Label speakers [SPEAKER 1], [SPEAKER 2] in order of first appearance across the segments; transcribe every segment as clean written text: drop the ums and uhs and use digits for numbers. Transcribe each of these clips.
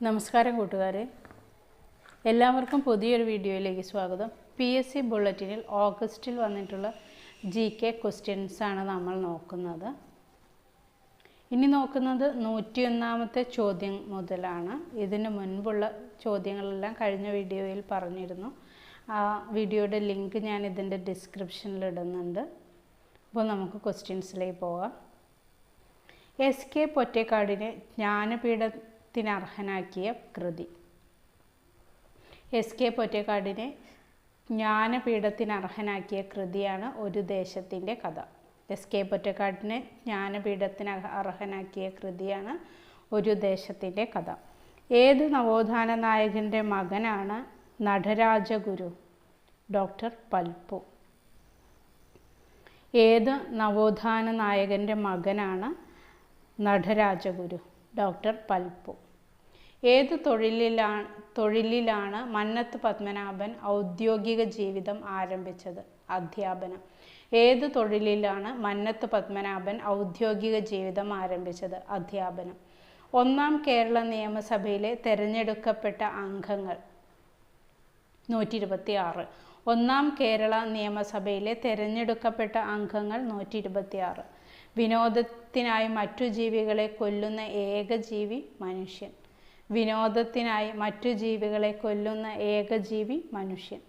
[SPEAKER 1] നമസ്കാരം കൂട്ടുകാരെ, എല്ലാവർക്കും പുതിയൊരു വീഡിയോയിലേക്ക് സ്വാഗതം. P.S.C ബുള്ളറ്റിനിൽ ഓഗസ്റ്റിൽ വന്നിട്ടുള്ള GK ക്വസ്റ്റ്യൻസാണ് നമ്മൾ നോക്കുന്നത്. ഇനി നോക്കുന്നത് 101ാമത്തെ ചോദ്യം മുതലാണ്. ഇതിന് മുൻപുള്ള ചോദ്യങ്ങളെല്ലാം കഴിഞ്ഞ വീഡിയോയിൽ പറഞ്ഞിരുന്നു. ആ വീഡിയോയുടെ ലിങ്ക് ഞാൻ ഇതിൻ്റെ ഡിസ്ക്രിപ്ഷനിൽ ഇടുന്നുണ്ട്. അപ്പോൾ നമുക്ക് ക്വസ്റ്റ്യൻസിലേക്ക് പോകാം. S.K പൊറ്റേക്കാടിനെ ജ്ഞാനപീഠത്തിനർഹനാക്കിയ കൃതി. S.K പൊറ്റേക്കാടിനെ ജ്ഞാനപീഠത്തിനർഹനാക്കിയ കൃതിയാണ് ഒരു ദേശത്തിൻ്റെ കഥ. S.K പൊറ്റേക്കാടിനെ ജ്ഞാനപീഠത്തിന് അർഹനാക്കിയ കൃതിയാണ് ഒരു ദേശത്തിൻ്റെ കഥ. ഏത് നവോത്ഥാന നായകൻ്റെ മകനാണ് നടരാജഗുരു? ഡോക്ടർ പൽപ്പു. ഏത് നവോത്ഥാന നായകൻ്റെ മകനാണ് നടരാജഗുരു? ഡോക്ടർ പൽപ്പു. ഏത് തൊഴിലിലാണ് മന്നത്ത് പത്മനാഭൻ ഔദ്യോഗിക ജീവിതം ആരംഭിച്ചത്? അധ്യാപനം. ഏത് തൊഴിലിലാണ് മന്നത്ത് പത്മനാഭൻ ഔദ്യോഗിക ജീവിതം ആരംഭിച്ചത്? അധ്യാപനം. ഒന്നാം കേരള നിയമസഭയിലെ തിരഞ്ഞെടുക്കപ്പെട്ട അംഗങ്ങൾ 126. ഒന്നാം കേരള നിയമസഭയിലെ തിരഞ്ഞെടുക്കപ്പെട്ട അംഗങ്ങൾ 126. വിനോദത്തിനായി മറ്റു ജീവികളെ കൊല്ലുന്ന ഏക ജീവി മനുഷ്യൻ. വിനോദത്തിനായി മറ്റു ജീവികളെ കൊല്ലുന്ന ഏക ജീവി മനുഷ്യൻ.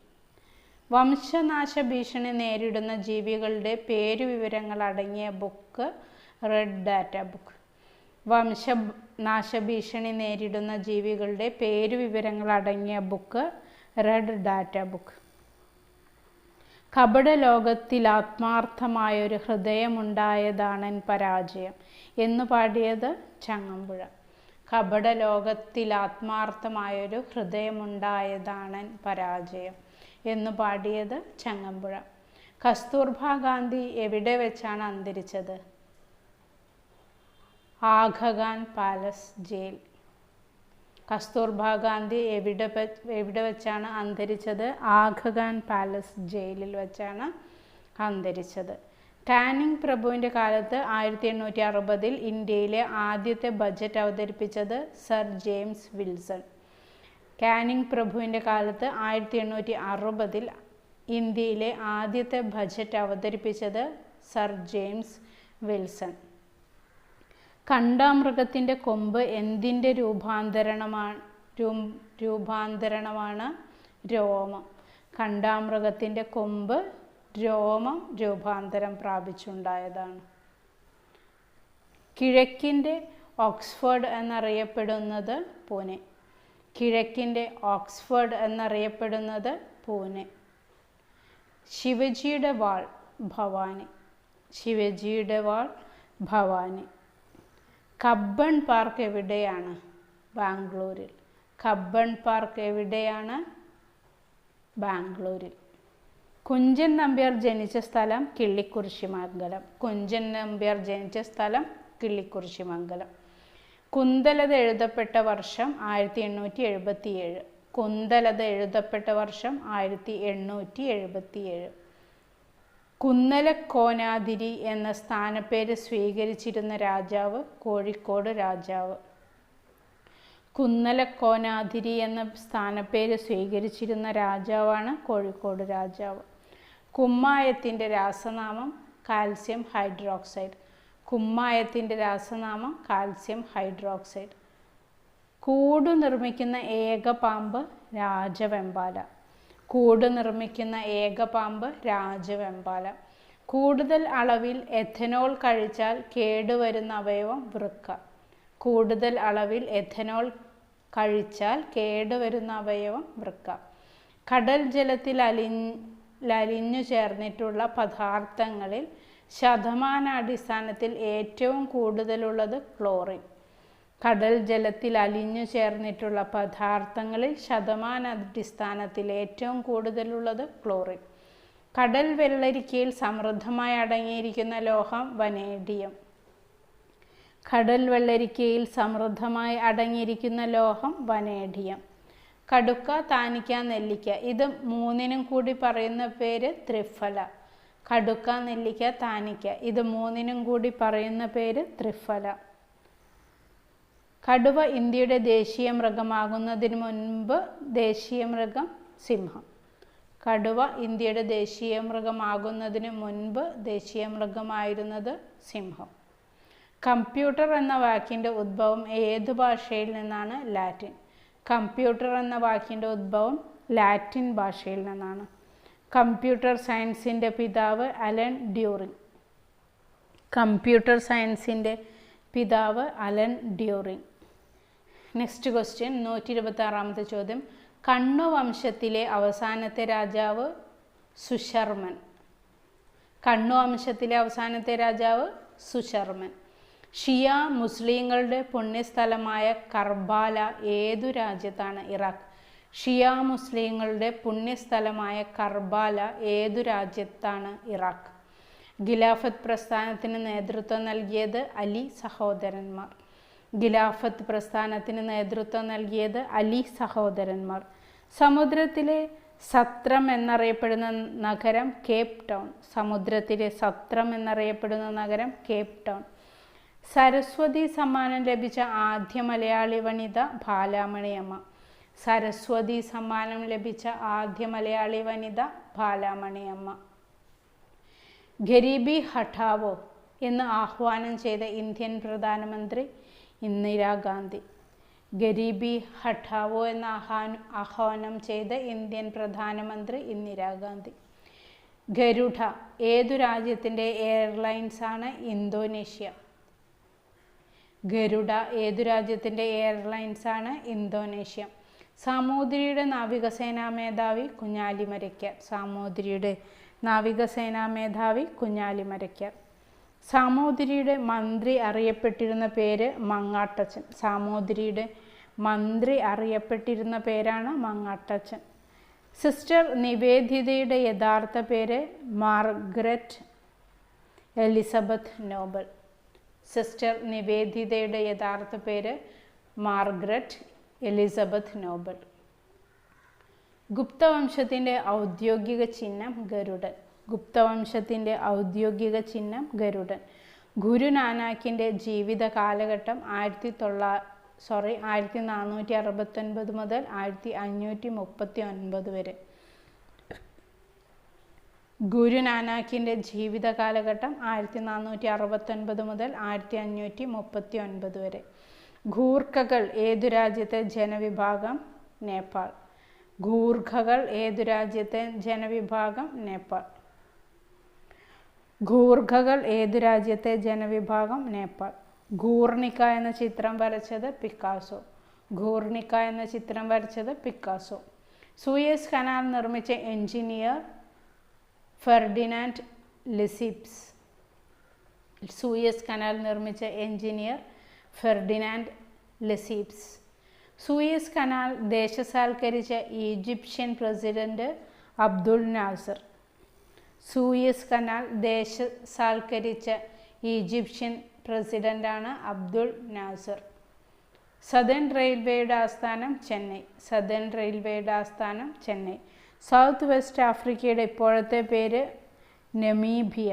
[SPEAKER 1] വംശനാശ ഭീഷണി നേരിടുന്ന ജീവികളുടെ പേരുവിവരങ്ങൾ അടങ്ങിയ ബുക്ക് റെഡ് ഡാറ്റ ബുക്ക്. വംശനാശ ഭീഷണി നേരിടുന്ന ജീവികളുടെ പേരുവിവരങ്ങൾ അടങ്ങിയ ബുക്ക് റെഡ് ഡാറ്റ ബുക്ക്. കപട ലോകത്തിൽ ആത്മാർത്ഥമായൊരു ഹൃദയമുണ്ടായതാണൻ പരാജയം എന്ന് പാടിയത് ചങ്ങമ്പുഴ. കപട ലോകത്തിൽ ആത്മാർത്ഥമായൊരു ഹൃദയമുണ്ടായതാണൻ പരാജയം എന്ന് പാടിയത് ചങ്ങമ്പുഴ. കസ്തൂർബ ഗാന്ധി എവിടെ വെച്ചാണ് അന്തരിച്ചത്? ആഘഖാൻ പാലസ് ജയിൽ. കസ്തൂർബ ഗാന്ധി എവിടെ വെച്ചാണ് അന്തരിച്ചത്? ആഘഖാൻ പാലസ് ജയിലിൽ വെച്ചാണ് അന്തരിച്ചത്. കാനിങ് പ്രഭുവിൻ്റെ കാലത്ത് 1860 ഇന്ത്യയിലെ ആദ്യത്തെ ബജറ്റ് അവതരിപ്പിച്ചത് സർ ജെയിംസ് വിൽസൺ. കാനിങ് പ്രഭുവിൻ്റെ കാലത്ത് 1860 ഇന്ത്യയിലെ ആദ്യത്തെ ബജറ്റ് അവതരിപ്പിച്ചത് സർ ജെയിംസ് വിൽസൺ. കണ്ടാമൃഗത്തിൻ്റെ കൊമ്പ് എന്തിൻ്റെ രൂപാന്തരണമാണ്? രോമം. കണ്ടാമൃഗത്തിൻ്റെ കൊമ്പ് രോമം രൂപാന്തരം പ്രാപിച്ചുണ്ടായതാണ്. കിഴക്കിൻ്റെ ഓക്സ്ഫോർഡ് എന്നറിയപ്പെടുന്നത് പൂനെ. കിഴക്കിൻ്റെ ഓക്സ്ഫോർഡ് എന്നറിയപ്പെടുന്നത് പൂനെ. ശിവജിയുടെ വാൾ ഭവാനി. ശിവജിയുടെ വാൾ ഭവാനി. കബ്ബൺ പാർക്ക് എവിടെയാണ്? ബാംഗ്ലൂരിൽ. കബ്ബൺ പാർക്ക് എവിടെയാണ്? ബാംഗ്ലൂരിൽ. കുഞ്ചൻ നമ്പ്യാർ ജനിച്ച സ്ഥലം കിള്ളിക്കുറിശിമംഗലം. കുഞ്ചൻ നമ്പ്യാർ ജനിച്ച സ്ഥലം കിള്ളിക്കുറിശിമംഗലം. കുന്തലത എഴുതപ്പെട്ട വർഷം 1877. കുന്തലത എഴുതപ്പെട്ട വർഷം 1877. കുന്നലക്കോനാതിരി എന്ന സ്ഥാനപ്പേര് സ്വീകരിച്ചിരുന്ന രാജാവ്? കോഴിക്കോട് രാജാവ്. കുന്നലക്കോനാതിരി എന്ന സ്ഥാനപ്പേര് സ്വീകരിച്ചിരുന്ന രാജാവാണ് കോഴിക്കോട് രാജാവ്. കുമ്മായത്തിൻ്റെ രാസനാമം കാൽസ്യം ഹൈഡ്രോക്സൈഡ്. കുമ്മായത്തിൻ്റെ രാസനാമം കാൽസ്യം ഹൈഡ്രോക്സൈഡ്. കൂട് നിർമ്മിക്കുന്ന ഏക പാമ്പ് രാജവെമ്പാല. കൂട് നിർമ്മിക്കുന്ന ഏക പാമ്പ് രാജവെമ്പാല. കൂടുതൽ അളവിൽ എഥനോൾ കഴിച്ചാൽ കേടുവരുന്ന അവയവം വൃക്ക. കൂടുതൽ അളവിൽ എഥനോൾ കഴിച്ചാൽ കേടുവരുന്ന അവയവം വൃക്ക. കടൽ ജലത്തിൽ അലിഞ്ഞു ചേർന്നിട്ടുള്ള പദാർത്ഥങ്ങളിൽ ശതമാനാടിസ്ഥാനത്തിൽ ഏറ്റവും കൂടുതലുള്ളത് ക്ലോറിൻ. കടൽ ജലത്തിൽ അലിഞ്ഞു ചേർന്നിട്ടുള്ള പദാർത്ഥങ്ങളിൽ ശതമാനാടിസ്ഥാനത്തിൽ ഏറ്റവും കൂടുതലുള്ളത് ക്ലോറിൻ. കടൽ വെള്ളരിക്കയിൽ സമൃദ്ധമായി അടങ്ങിയിരിക്കുന്ന ലോഹം വനേഡിയം. കടൽ വെള്ളരിക്കയിൽ സമൃദ്ധമായി അടങ്ങിയിരിക്കുന്ന ലോഹം വനേഡിയം. കടുക്ക, താനിക്ക, നെല്ലിക്ക ഇത് മൂന്നിനും കൂടി പറയുന്ന പേര് ത്രിഫല. കടുക്ക, നെല്ലിക്ക, താനിക്ക ഇത് മൂന്നിനും കൂടി പറയുന്ന പേര് ത്രിഫല. കടുവ ഇന്ത്യയുടെ ദേശീയ മൃഗമാകുന്നതിന് മുൻപ് ദേശീയ മൃഗം സിംഹം. കടുവ ഇന്ത്യയുടെ ദേശീയ മൃഗമാകുന്നതിന് മുൻപ് ദേശീയ മൃഗമായിരുന്നത് സിംഹം. കമ്പ്യൂട്ടർ എന്ന വാക്കിൻ്റെ ഉദ്ഭവം ഏതു ഭാഷയിൽ നിന്നാണ്? ലാറ്റിൻ. കമ്പ്യൂട്ടർ എന്ന വാക്കിൻ്റെ ഉദ്ഭവം ലാറ്റിൻ ഭാഷയിൽ നിന്നാണ്. കമ്പ്യൂട്ടർ സയൻസിൻ്റെ പിതാവ് അലൻ ട്യൂറിംഗ്. കമ്പ്യൂട്ടർ സയൻസിൻ്റെ പിതാവ് അലൻ ട്യൂറിംഗ്. നെക്സ്റ്റ് ക്വസ്റ്റ്യൻ 126ാമത്തെ ചോദ്യം. കണ്ണു വംശത്തിലെ അവസാനത്തെ രാജാവ് സുശർമൻ. കണ്ണു വംശത്തിലെ അവസാനത്തെ രാജാവ് സുശർമൻ. ഷിയ മുസ്ലിങ്ങളുടെ പുണ്യസ്ഥലമായ കർബാല ഏതു രാജ്യത്താണ്? ഇറാഖ്. ഷിയ മുസ്ലിങ്ങളുടെ പുണ്യസ്ഥലമായ കർബാല ഏതു രാജ്യത്താണ്? ഇറാഖ്. ഖിലാഫത്ത് പ്രസ്ഥാനത്തിന് നേതൃത്വം നൽകിയത് അലി സഹോദരന്മാർ. ഖിലാഫത്ത് പ്രസ്ഥാനത്തിന് നേതൃത്വം നൽകിയത് അലി സഹോദരന്മാർ. സമുദ്രത്തിലെ സത്രം എന്നറിയപ്പെടുന്ന നഗരം കേപ്പ് ടൗൺ. സമുദ്രത്തിലെ സത്രം എന്നറിയപ്പെടുന്ന നഗരം കേപ്പ് ടൗൺ. സരസ്വതി സമ്മാനം ലഭിച്ച ആദ്യ മലയാളി വനിത ബാലാമണിയമ്മ. സരസ്വതി സമ്മാനം ലഭിച്ച ആദ്യ മലയാളി വനിത ബാലാമണിയമ്മ. ഗരീബി ഹഠാവോ എന്ന് ആഹ്വാനം ചെയ്ത ഇന്ത്യൻ പ്രധാനമന്ത്രി ഇന്ദിരാഗാന്ധി. ഗരീബി ഹഠാവോ എന്ന് ആഹ്വാനം ചെയ്ത ഇന്ത്യൻ പ്രധാനമന്ത്രി ഇന്ദിരാഗാന്ധി. ഗരുഡ ഏതു രാജ്യത്തിൻ്റെ എയർലൈൻസാണ്? ഇന്തോനേഷ്യ. ഗരുഡ ഏതു രാജ്യത്തിൻ്റെ എയർലൈൻസാണ്? ഇന്തോനേഷ്യ. സാമൂതിരിയുടെ നാവികസേനാ മേധാവി കുഞ്ഞാലി മരയ്ക്കാർ. സാമൂതിരിയുടെ നാവികസേനാ മേധാവി കുഞ്ഞാലി മരയ്ക്കാർ. സാമൂതിരിയുടെ മന്ത്രി അറിയപ്പെട്ടിരുന്ന പേര് മങ്ങാട്ടച്ചൻ. സാമൂതിരിയുടെ മന്ത്രി അറിയപ്പെട്ടിരുന്ന പേരാണ് മങ്ങാട്ടച്ചൻ. സിസ്റ്റർ നിവേദിതയുടെ യഥാർത്ഥ പേര് മാർഗരറ്റ് എലിസബത്ത് നോബൽ. സിസ്റ്റർ നിവേദിതയുടെ യഥാർത്ഥ പേര് മാർഗരറ്റ് എലിസബത്ത് നോബൽ. ഗുപ്തവംശത്തിൻ്റെ ഔദ്യോഗിക ചിഹ്നം ഗരുഡൻ. ഗുപ്തവംശത്തിൻ്റെ ഔദ്യോഗിക ചിഹ്നം ഗരുഡൻ. ഗുരുനാനാക്കിൻ്റെ ജീവിത കാലഘട്ടം 1469 മുതൽ 1539 വരെ. ഗുരുനാനാക്കിൻ്റെ ജീവിത കാലഘട്ടം 1469 മുതൽ 1539 വരെ. ഗൂർഖകൾ ഏതു രാജ്യത്തെ ജനവിഭാഗം? നേപ്പാൾ. ഗൂർഖകൾ ഏതു രാജ്യത്തെ ജനവിഭാഗം? നേപ്പാൾ. ഗൂർഖകൾ ഏതു രാജ്യത്തെ ജനവിഭാഗം? നേപ്പാൾ. ഗൂർണിക്ക എന്ന ചിത്രം വരച്ചത് പിക്കാസോ. ഗൂർണിക്ക എന്ന ചിത്രം വരച്ചത് പിക്കാസോ. സൂയസ് കനാൽ നിർമ്മിച്ച engineer Ferdinand Lesseps. Suez canal നിർമ്മിച്ച engineer Ferdinand Lesseps. Suez canal ദേശസാൽക്കരിച്ച Egyptian president Abdul Nasser. Suez canal ദേശസാൽക്കരിച്ച ഈജിപ്ഷ്യൻ പ്രസിഡന്റാണ് അബ്ദുൾ നാസർ. സദേൺ റെയിൽവേയുടെ ആസ്ഥാനം ചെന്നൈ. സദേൺ റെയിൽവേയുടെ ആസ്ഥാനം ചെന്നൈ. സൗത്ത് വെസ്റ്റ് ആഫ്രിക്കയുടെ ഇപ്പോഴത്തെ പേര് നമീബിയ.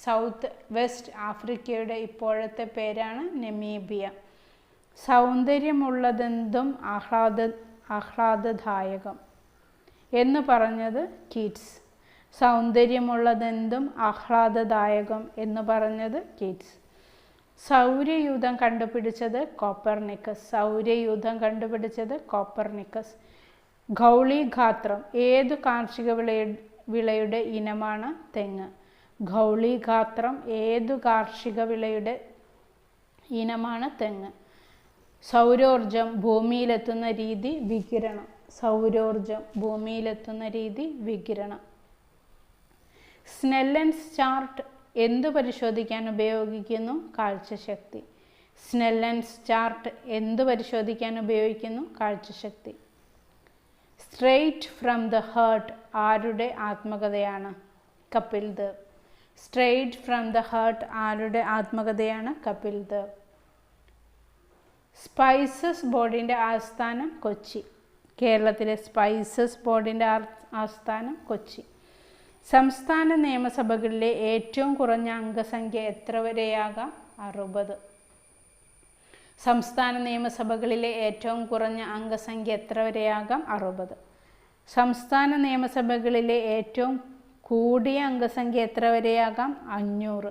[SPEAKER 1] സൗത്ത് വെസ്റ്റ് ആഫ്രിക്കയുടെ ഇപ്പോഴത്തെ പേരാണ് നമീബിയ. സൗന്ദര്യമുള്ളതെന്തും ആഹ്ലാദദായകം എന്ന് പറഞ്ഞത് കീറ്റ്സ്. സൗന്ദര്യമുള്ളതെന്തും ആഹ്ലാദദായകം എന്ന് പറഞ്ഞത് കീറ്റ്സ്. സൗരയൂഥം കണ്ടുപിടിച്ചത് കോപ്പർനിക്കസ്. സൗരയൂഥം കണ്ടുപിടിച്ചത് കോപ്പർനിക്കസ്. ഗൗളീഗാത്രം ഏതു കാർഷിക വിളയുടെ ഇനമാണ്? തെങ്ങ്. ഗൗളീഗാത്രം ഏതു കാർഷിക വിളയുടെ ഇനമാണ്? തെങ്ങ്. സൗരോർജം ഭൂമിയിലെത്തുന്ന രീതി വികിരണം. സൗരോർജം ഭൂമിയിലെത്തുന്ന രീതി വികിരണം. സ്നെല്ലൻസ് ചാർട്ട് എന്തു പരിശോധിക്കാൻ ഉപയോഗിക്കുന്നു? കാഴ്ചശക്തി. സ്നെല്ലൻസ് ചാർട്ട് എന്തു പരിശോധിക്കാൻ ഉപയോഗിക്കുന്നു? കാഴ്ചശക്തി. സ്ട്രെയിറ്റ് ഫ്രം ദ ഹാർട്ട് ആരുടെ ആത്മകഥയാണ്? Kapil Dev. Straight from the heart ആരുടെ ആത്മകഥയാണ്? കപിൽ ദേവ്. സ്പൈസസ് ബോർഡിൻ്റെ ആസ്ഥാനം കൊച്ചി. കേരളത്തിലെ സ്പൈസസ് ബോർഡിൻ്റെ ആസ്ഥാനം കൊച്ചി. സംസ്ഥാന നിയമസഭകളിലെ ഏറ്റവും കുറഞ്ഞ അംഗസംഖ്യ എത്ര വരെയാകാം? 60. സംസ്ഥാന നിയമസഭകളിലെ ഏറ്റവും കുറഞ്ഞ അംഗസംഖ്യ എത്ര വരെയാകാം? 60. സംസ്ഥാന നിയമസഭകളിലെ ഏറ്റവും കൂടിയ അംഗസംഖ്യ എത്ര വരെയാകാം? 500.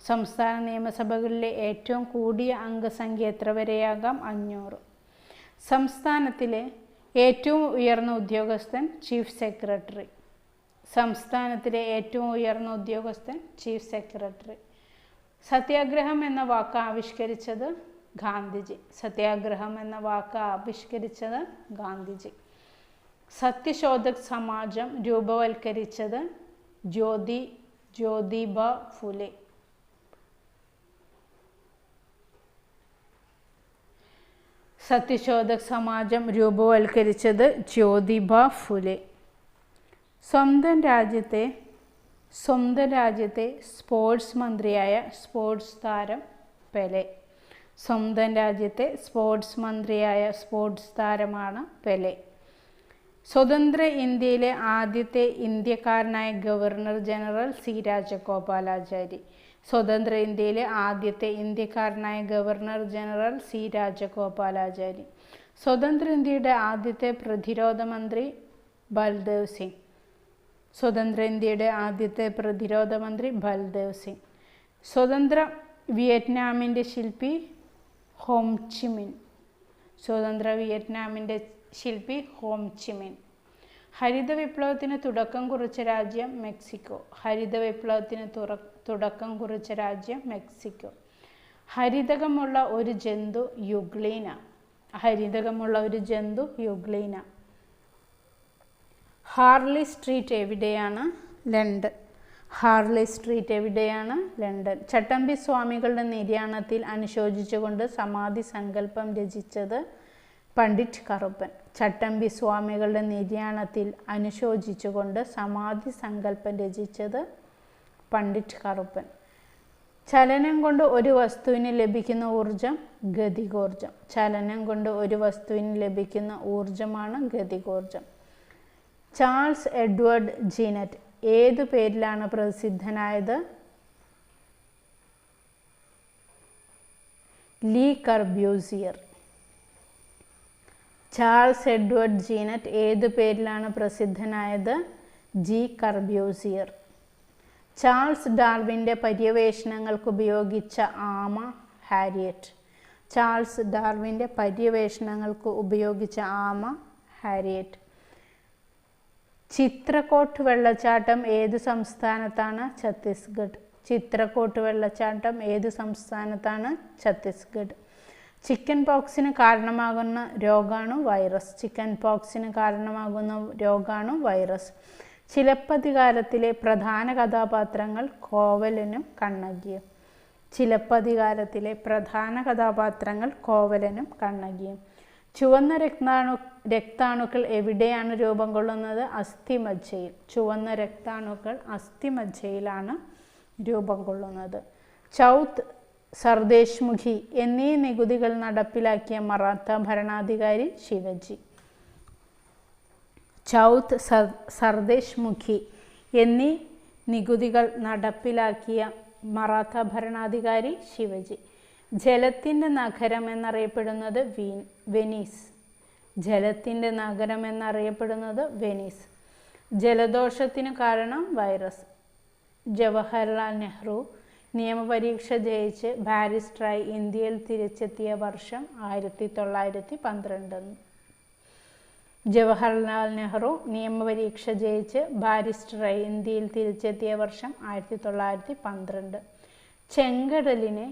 [SPEAKER 1] സംസ്ഥാന നിയമസഭകളിലെ ഏറ്റവും കൂടിയ അംഗസംഖ്യ എത്ര വരെയാകാം? 500. സംസ്ഥാനത്തിലെ ഏറ്റവും ഉയർന്ന ഉദ്യോഗസ്ഥൻ ചീഫ് സെക്രട്ടറി. സംസ്ഥാനത്തിലെ ഏറ്റവും ഉയർന്ന ഉദ്യോഗസ്ഥൻ ചീഫ് സെക്രട്ടറി. സത്യാഗ്രഹം എന്ന വാക്ക് ആവിഷ്കരിച്ചത് ഗാന്ധിജി. സത്യാഗ്രഹം എന്ന വാക്ക് ആവിഷ്കരിച്ചത് ഗാന്ധിജി. സത്യശോധക് സമാജം രൂപവൽക്കരിച്ചത് ജ്യോതിബ ഫുലെ. സത്യശോധക് സമാജം രൂപവൽക്കരിച്ചത് ജ്യോതിബ ഫുലെ. സ്വന്തം രാജ്യത്തെ സ്പോർട്സ് മന്ത്രിയായ സ്പോർട്സ് താരം പെലെ. സ്വന്തം രാജ്യത്തെ സ്പോർട്സ് മന്ത്രിയായ സ്പോർട്സ് താരമാണ് പെലെ. സ്വതന്ത്ര ഇന്ത്യയിലെ ആദ്യത്തെ ഇന്ത്യക്കാരനായ ഗവർണർ ജനറൽ സി രാജഗോപാലാചാരി. സ്വതന്ത്ര ഇന്ത്യയിലെ ആദ്യത്തെ ഇന്ത്യക്കാരനായ ഗവർണർ ജനറൽ സി രാജഗോപാലാചാരി. സ്വതന്ത്ര ഇന്ത്യയുടെ ആദ്യത്തെ പ്രതിരോധ മന്ത്രി ബൽദേവ് സിംഗ്. സ്വതന്ത്ര ഇന്ത്യയുടെ ആദ്യത്തെ പ്രതിരോധ മന്ത്രി ബൽദേവ് സിംഗ്. സ്വതന്ത്ര വിയറ്റ്നാമിൻ്റെ ശില്പി ഹോംചിമിൻ. സ്വതന്ത്ര വിയറ്റ്നാമിൻ്റെ ശില്പി ഹോംചിമിൻ. ഹരിത വിപ്ലവത്തിന് തുടക്കം കുറിച്ച രാജ്യം മെക്സിക്കോ. ഹരിത വിപ്ലവത്തിന് തുടക്കം കുറിച്ച രാജ്യം മെക്സിക്കോ. ഹരിതകമുള്ള ഒരു ജന്തു യുഗ്ലീന. ഹരിതകമുള്ള ഒരു ജന്തു യുഗ്ലീന. ഹാർലി സ്ട്രീറ്റ് എവിടെയാണ്? ലണ്ടൻ. ഹാർലി സ്ട്രീറ്റ് എവിടെയാണ്? ലണ്ടൻ. ചട്ടമ്പി സ്വാമികളുടെ നിര്യാണത്തിൽ അനുശോചിച്ചുകൊണ്ട് സമാധി സങ്കല്പം രചിച്ചത് പണ്ഡിറ്റ് കറുപ്പൻ. ചട്ടമ്പി സ്വാമികളുടെ നിര്യാണത്തിൽ അനുശോചിച്ചുകൊണ്ട് സമാധി സങ്കല്പം രചിച്ചത് പണ്ഡിറ്റ് കറുപ്പൻ. ചലനം കൊണ്ട് ഒരു വസ്തുവിന് ലഭിക്കുന്ന ഊർജം ഗതികോർജം. ചലനം കൊണ്ട് ഒരു വസ്തുവിന് ലഭിക്കുന്ന ഊർജമാണ് ഗതികോർജം. ചാൾസ് എഡ്വേർഡ് ജീനറ്റ് ഏതു പേരിലാണ് പ്രസിദ്ധനായത്? ലീ കർബ്യൂസിയർ. ചാൾസ് എഡ്വേർഡ് ജീനറ്റ് ഏതു പേരിലാണ് പ്രസിദ്ധനായത്? ജി കർബ്യൂസിയർ. ചാൾസ് ഡാർവിൻ്റെ പര്യവേഷണങ്ങൾക്ക് ഉപയോഗിച്ച ആമ ഹാരിയറ്റ്. ചാൾസ് ഡാർവിൻ്റെ പര്യവേഷണങ്ങൾക്ക് ഉപയോഗിച്ച ആമ ഹാരിയറ്റ്. ചിത്രകോട്ട് വെള്ളച്ചാട്ടം ഏത് സംസ്ഥാനത്താണ്? ഛത്തീസ്ഗഡ്. ചിത്രകോട്ട് വെള്ളച്ചാട്ടം ഏത് സംസ്ഥാനത്താണ്? ഛത്തീസ്ഗഡ്. ചിക്കൻ പോക്സിന് കാരണമാകുന്ന രോഗാണു വൈറസ്. ചിക്കൻ പോക്സിന് കാരണമാകുന്ന രോഗാണു വൈറസ്. ചിലപ്പതികാരത്തിലെ പ്രധാന കഥാപാത്രങ്ങൾ കോവലനും കണ്ണകിയും. ചിലപ്പതികാരത്തിലെ പ്രധാന കഥാപാത്രങ്ങൾ കോവലനും കണ്ണകിയും. ചുവന്ന രക്താണുക്കൾ എവിടെയാണ് രൂപം കൊള്ളുന്നത്? അസ്ഥിമജ്ജയിൽ. ചുവന്ന രക്താണുക്കൾ അസ്ഥിമജ്ജയിലാണ് രൂപം കൊള്ളുന്നത്. ചൗത്ത്, സർദേശ്-മുഖി എന്നീ നികുതികൾ നടപ്പിലാക്കിയ മറാത്ത ഭരണാധികാരി ശിവജി. ചൗത്ത്, സർദേശ്-മുഖി എന്നീ നികുതികൾ നടപ്പിലാക്കിയ മറാത്ത ഭരണാധികാരി ശിവജി. ജലത്തിൻ്റെ നഗരം എന്നറിയപ്പെടുന്നത് വെനീസ്. ജലത്തിൻ്റെ നഗരം എന്നറിയപ്പെടുന്നത് വെനീസ്. ജലദോഷത്തിന് കാരണം വൈറസ്. ജവഹർലാൽ നെഹ്റു നിയമപരീക്ഷ ജയിച്ച് ബാരിസ്റ്ററായി ഇന്ത്യയിൽ തിരിച്ചെത്തിയ വർഷം 1912. ജവഹർലാൽ നെഹ്റു നിയമപരീക്ഷ ജയിച്ച് ബാരിസ്റ്ററായി ഇന്ത്യയിൽ തിരിച്ചെത്തിയ വർഷം 1912. ചെങ്കടലിനെ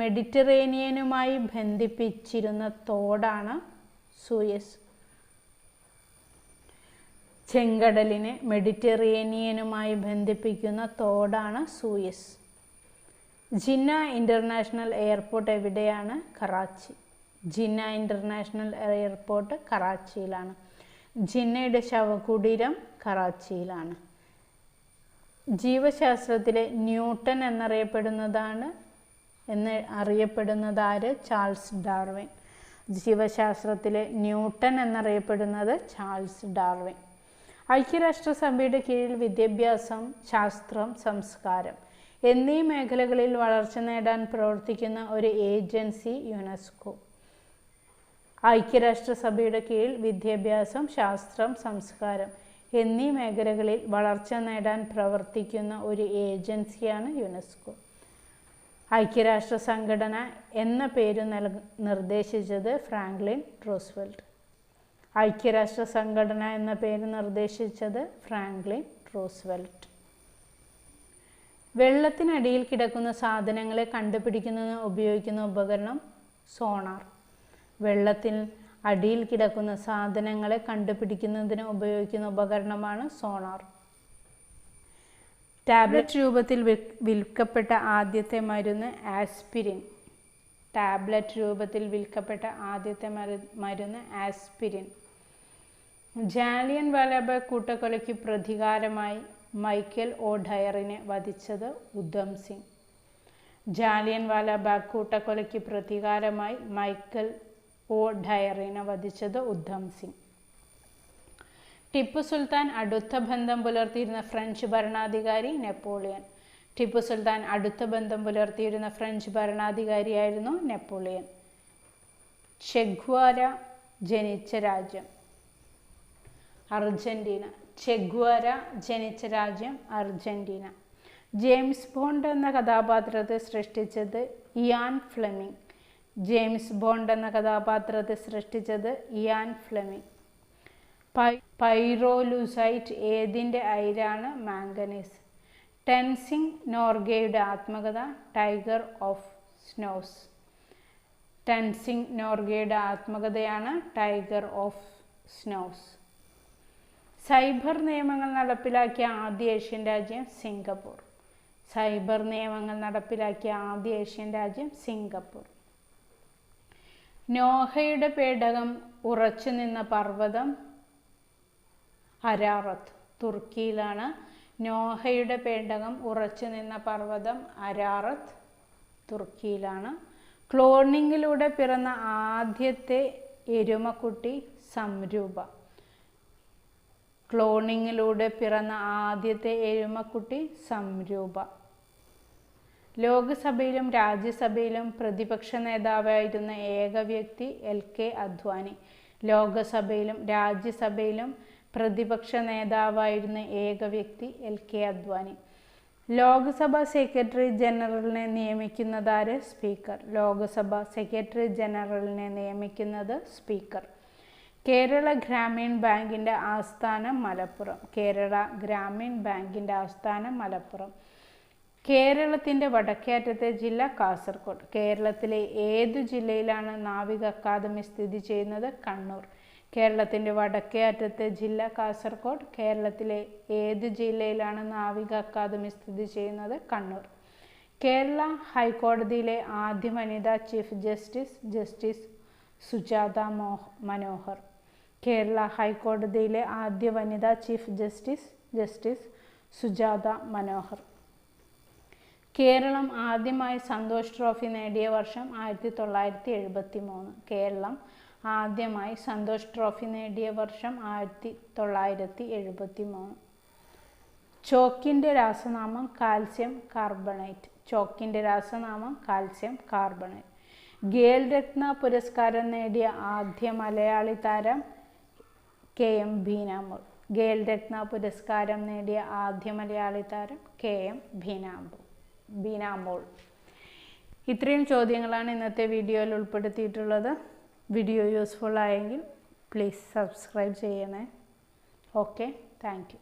[SPEAKER 1] മെഡിറ്ററേനിയനുമായി ബന്ധിപ്പിച്ചിരുന്ന തോടാണ് സൂയസ്. ചെങ്കടലിനെ മെഡിറ്ററേനിയനുമായി ബന്ധിപ്പിക്കുന്ന തോടാണ് സൂയസ്. ജിന്ന ഇൻ്റർനാഷണൽ എയർപോർട്ട് എവിടെയാണ്? കറാച്ചി. ജിന്ന ഇൻ്റർനാഷണൽ എയർപോർട്ട് കറാച്ചിയിലാണ്. ജിന്നയുടെ ശവകുടീരം കറാച്ചിയിലാണ്. ജീവശാസ്ത്രത്തിലെ ന്യൂട്ടൺ എന്നറിയപ്പെടുന്നതാര്? Charles Darwin. ജീവശാസ്ത്രത്തിലെ ന്യൂട്ടൺ എന്നറിയപ്പെടുന്നത് ചാൾസ് ഡാർവിൻ. ഐക്യരാഷ്ട്രസഭയുടെ കീഴിൽ വിദ്യാഭ്യാസം, ശാസ്ത്രം, സംസ്കാരം എന്നീ മേഖലകളിൽ വളർച്ച നേടാൻ പ്രവർത്തിക്കുന്ന ഒരു ഏജൻസി യുനെസ്കോ. ഐക്യരാഷ്ട്രസഭയുടെ കീഴിൽ വിദ്യാഭ്യാസം, ശാസ്ത്രം, സംസ്കാരം എന്നീ മേഖലകളിൽ വളർച്ച നേടാൻ പ്രവർത്തിക്കുന്ന ഒരു ഏജൻസിയാണ് യുനെസ്കോ. ഐക്യരാഷ്ട്ര സംഘടന എന്ന പേര് നിർദ്ദേശിച്ചത് ഫ്രാങ്ക്ലിൻ റൂസ്വെൽറ്റ്. ഐക്യരാഷ്ട്ര സംഘടന എന്ന പേര് നിർദ്ദേശിച്ചത് ഫ്രാങ്ക്ലിൻ റൂസ്വെൽറ്റ്. വെള്ളത്തിനടിയിൽ കിടക്കുന്ന സാധനങ്ങളെ കണ്ടുപിടിക്കുന്നതിന് ഉപയോഗിക്കുന്ന ഉപകരണം സോണാർ. വെള്ളത്തിൽ അടിയിൽ കിടക്കുന്ന സാധനങ്ങളെ കണ്ടുപിടിക്കുന്നതിന് ഉപയോഗിക്കുന്ന ഉപകരണമാണ് സോണാർ. ടാബ്ലറ്റ് രൂപത്തിൽ വിൽക്കപ്പെട്ട ആദ്യത്തെ മരുന്ന് ആസ്പിരിൻ. ടാബ്ലറ്റ് രൂപത്തിൽ വിൽക്കപ്പെട്ട ആദ്യത്തെ മരുന്ന് ആസ്പിരിൻ. ജാലിയൻ വാലാബാഗ് കൂട്ടക്കൊലയ്ക്ക് പ്രതികാരമായി മൈക്കൽ ഒ ഡയറിനെ വധിച്ചത് ഉധം സിംഗ്. ജാലിയൻ വാലാബാഗ് കൂട്ടക്കൊലയ്ക്ക് പ്രതികാരമായി മൈക്കൽ ഒ ഡയറിനെ വധിച്ചത് ഉധം സിംഗ്. ടിപ്പു സുൽത്താൻ അടുത്ത ബന്ധം പുലർത്തിയിരുന്ന ഫ്രഞ്ച് ഭരണാധികാരി നെപ്പോളിയൻ. ടിപ്പു സുൽത്താൻ അടുത്ത ബന്ധം പുലർത്തിയിരുന്ന ഫ്രഞ്ച് ഭരണാധികാരിയായിരുന്നു നെപ്പോളിയൻ. ചെഗ്വാര ജനിച്ച രാജ്യം അർജന്റീന. ചെഗ്വാര ജനിച്ച രാജ്യം അർജന്റീന. ജെയിംസ് ബോണ്ട് എന്ന കഥാപാത്രത്തെ സൃഷ്ടിച്ചത് ഇയാൻ ഫ്ലെമിംഗ്. ജെയിംസ് ബോണ്ട് എന്ന കഥാപാത്രത്തെ സൃഷ്ടിച്ചത് ഇയാൻ ഫ്ലെമിംഗ്. പൈറോലുസൈറ്റ് ഏതിൻ്റെ അയിരാണ്? മാംഗനീസ്. ടെൻസിംഗ് നോർഗയുടെ ആത്മകഥ ടൈഗർ ഓഫ് സ്നോസ്. ടെൻസിംഗ് നോർഗയുടെ ആത്മകഥയാണ് ടൈഗർ ഓഫ് സ്നോസ്. സൈബർ നിയമങ്ങൾ നടപ്പിലാക്കിയ ആദ്യ ഏഷ്യൻ രാജ്യം സിംഗപ്പൂർ. സൈബർ നിയമങ്ങൾ നടപ്പിലാക്കിയ ആദ്യ ഏഷ്യൻ രാജ്യം സിംഗപ്പൂർ. നോഹയുടെ പേടകം ഉറച്ചു നിന്ന പർവ്വതം അരാറത്ത്, തുർക്കിയിലാണ്. നോഹയുടെ പേടകം ഉറച്ചു നിന്ന പർവ്വതം അരാറത്ത്, തുർക്കിയിലാണ്. ക്ലോണിങ്ങിലൂടെ പിറന്ന ആദ്യത്തെ എരുമക്കുട്ടി സംരൂപ. ക്ലോണിങ്ങിലൂടെ പിറന്ന ആദ്യത്തെ എരുമക്കുട്ടി സംരൂപ. ലോക്സഭയിലും രാജ്യസഭയിലും പ്രതിപക്ഷ നേതാവായിരുന്ന ഏക വ്യക്തി LK അദ്വാനി. ലോക്സഭയിലും രാജ്യസഭയിലും പ്രതിപക്ഷ നേതാവായിരുന്ന ഏക വ്യക്തി LK അദ്വാനി. ലോക്സഭ സെക്രട്ടറി ജനറലിനെ നിയമിക്കുന്നതാര്? സ്പീക്കർ. ലോക്സഭ സെക്രട്ടറി ജനറലിനെ നിയമിക്കുന്നത് സ്പീക്കർ. കേരള ഗ്രാമീൺ ബാങ്കിൻ്റെ ആസ്ഥാനം മലപ്പുറം. കേരള ഗ്രാമീൺ ബാങ്കിൻ്റെ ആസ്ഥാനം മലപ്പുറം. കേരളത്തിൻ്റെ വടക്കേ അറ്റത്തെ ജില്ല കാസർഗോഡ്. കേരളത്തിലെ ഏതു ജില്ലയിലാണ് നാവിക അക്കാദമി സ്ഥിതി ചെയ്യുന്നത്? കണ്ണൂർ. കേരളത്തിൻ്റെ വടക്കേ അറ്റത്തെ ജില്ല കാസർഗോഡ്. കേരളത്തിലെ ഏത് ജില്ലയിലാണ് നാവിക അക്കാദമി സ്ഥിതി ചെയ്യുന്നത്? കണ്ണൂർ. കേരള ഹൈക്കോടതിയിലെ ആദ്യ വനിതാ chief justice justice Sujatha Manohar. Kerala ഹൈക്കോടതിയിലെ ആദ്യ വനിതാ chief justice justice Sujatha Manohar. Kerala ആദ്യമായി സന്തോഷ് ട്രോഫി നേടിയ വർഷം 1973. കേരളം ആദ്യമായി സന്തോഷ് ട്രോഫി നേടിയ വർഷം 1973. ചോക്കിൻ്റെ രാസനാമം കാൽസ്യം കാർബണേറ്റ്. ചോക്കിൻ്റെ രാസനാമം കാൽസ്യം കാർബണേറ്റ്. ഖേൽ രത്ന പുരസ്കാരം നേടിയ ആദ്യ മലയാളി താരം KM ഭീനാമോൾ. ഖേൽ രത്ന പുരസ്കാരം നേടിയ ആദ്യ മലയാളി താരം KM ഭീനാമോൾ. ഇത്രയും ചോദ്യങ്ങളാണ് ഇന്നത്തെ വീഡിയോയിൽ ഉൾപ്പെടുത്തിയിട്ടുള്ളത്. വീഡിയോ യൂസ്ഫുൾ ആയെങ്കിൽ പ്ലീസ് സബ്സ്ക്രൈബ് ചെയ്യണേ. Okay, thank you.